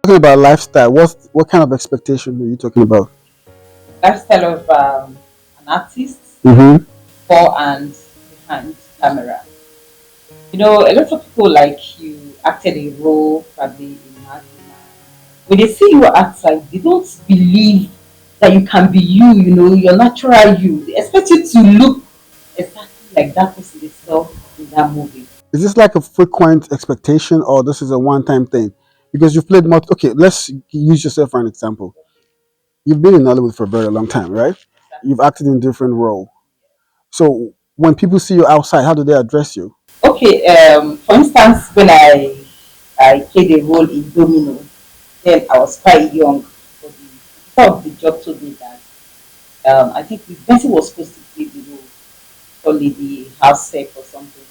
Talking about lifestyle, what kind of expectation are you talking about? Lifestyle of an artist Mm-hmm. before and behind camera. A lot of people like you acted a role probably in Magma. When they see you outside, they don't believe that you can be you, your natural you. They expect you to look exactly like that person they saw in that movie. Is this like a frequent expectation, or this is a one-time thing? Because you've played multi. Okay, let's use yourself for an example. You've been in Hollywood for a very long time, right? You've acted in different roles. So when people see you outside, how do they address you? Okay, for instance, when I played a role in Domino, then I was quite young. For the part of the job told me that I think the person was supposed to play the role, probably the house sec or something.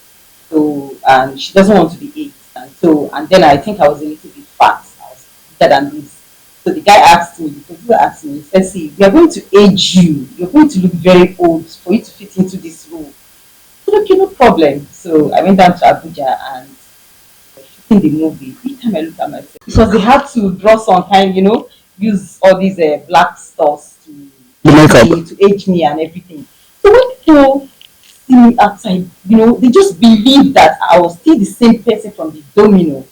So and she doesn't want to be aged, and then I think I was a little bit fat. I was bigger than this. So the guy asked me, the producer asked me, he said, "See, we are going to age you. You're going to look very old for you to fit into this role." I said, "Okay, no problem." So I went down to Abuja and shooting the movie. Each time I look at myself, because they had to draw some kind, use all these black stuffs to The age makeup. me, and everything. So when people see me outside, they just believe that I was still the same person from the domino.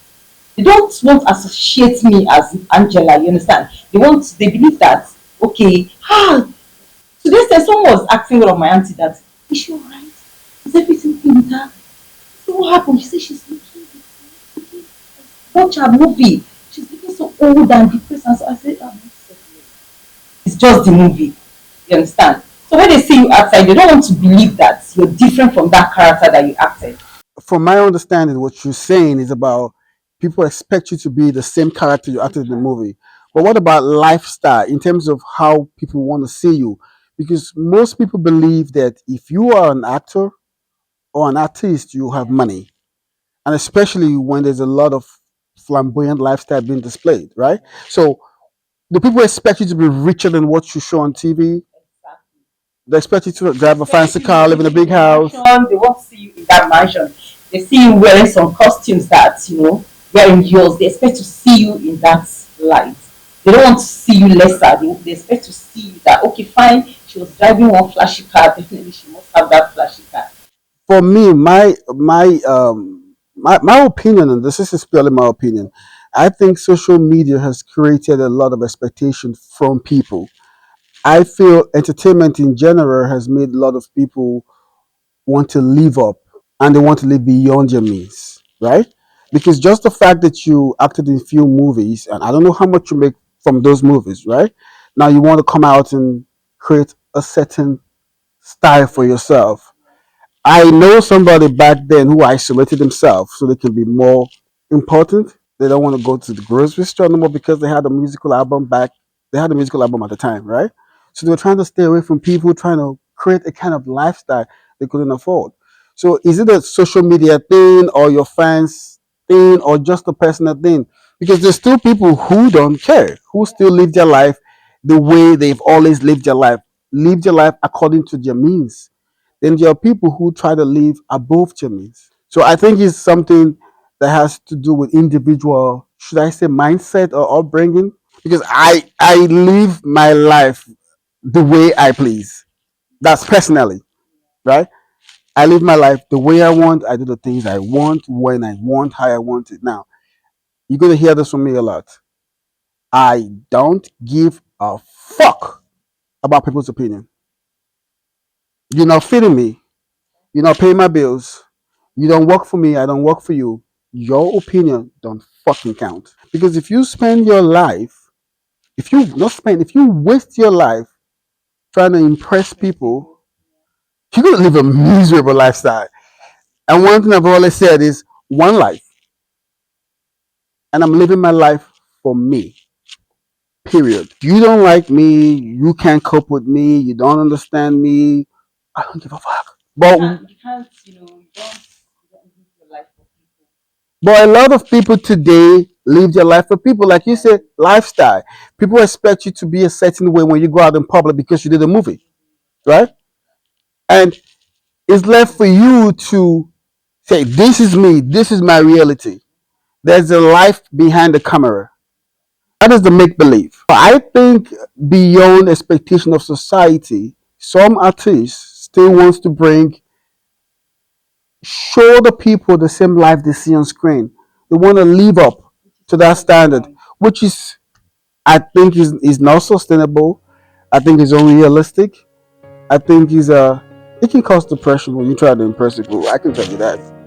They don't want to associate me as Angela, you understand? They believe that, okay, today someone was asking one of my auntie that, is she alright? Is everything okay with her? So what happened? She said she's looking watch her movie. She's looking so old and depressed. And so I said, it's just the movie. You understand? So when they see you outside, they don't want to believe that you're different from that character that you acted. From my understanding, what you're saying is about people expect you to be the same character you acted in the movie. But what about lifestyle in terms of how people want to see you? Because most people believe that if you are an actor or an artist, you have money. And especially when there's a lot of flamboyant lifestyle being displayed, right? So do people expect you to be richer than what you show on TV? Exactly. They expect you to They drive a expect fancy you to be car, live in a living big in a house. mansion. They want to see you in that mansion. They see you wearing some costumes that, wearing yours. They expect to see you in that light. They don't want to see you lesser. They expect to see you that, okay, fine, she was driving one flashy car. Definitely, she must have that flashy car. For me, my opinion, and this is purely my opinion, I think social media has created a lot of expectation from people. I feel entertainment in general has made a lot of people want to live up and they want to live beyond your means, right? Because just the fact that you acted in few movies, and I don't know how much you make from those movies, right? Now you want to come out and create a certain style for yourself. I know somebody back then who isolated himself so they can be more important. They don't want to go to the grocery store no more because they had a musical album back. They had a musical album at the time, right? So they were trying to stay away from people, trying to create a kind of lifestyle they couldn't afford. So is it a social media thing or your fans thing or just a personal thing? Because there's still people who don't care, who still live their life the way they've always lived their life according to their means. Then there are people who try to live above their means. So I think it's something that has to do with individual, should I say, mindset or upbringing? Because I live my life the way I please. That's personally, right? I live my life the way I want. I do the things I want, when I want, how I want it. Now, you're going to hear this from me a lot. I don't give a fuck about people's opinion. You're not feeding me. You're not paying my bills. You don't work for me. I don't work for you. Your opinion don't fucking count. Because if you spend your life, if you waste your life trying to impress people, you're going to live a miserable lifestyle. And one thing I've always said is one life. And I'm living my life for me. Period. You don't like me. You can't cope with me. You don't understand me. I don't give a fuck. You don't live your life for people. But a lot of people today live their life for people, like you said, lifestyle. People expect you to be a certain way when you go out in public because you did a movie, right? And it's left for you to say, this is me, this is my reality. There's a life behind the camera. That is the make believe. I think beyond expectation of society, some artists still wants to bring show the people the same life they see on screen. They want to live up to that standard, which is I think is not sustainable. I think is unrealistic. I think is it can cause depression when you try to impress people. I can tell you that.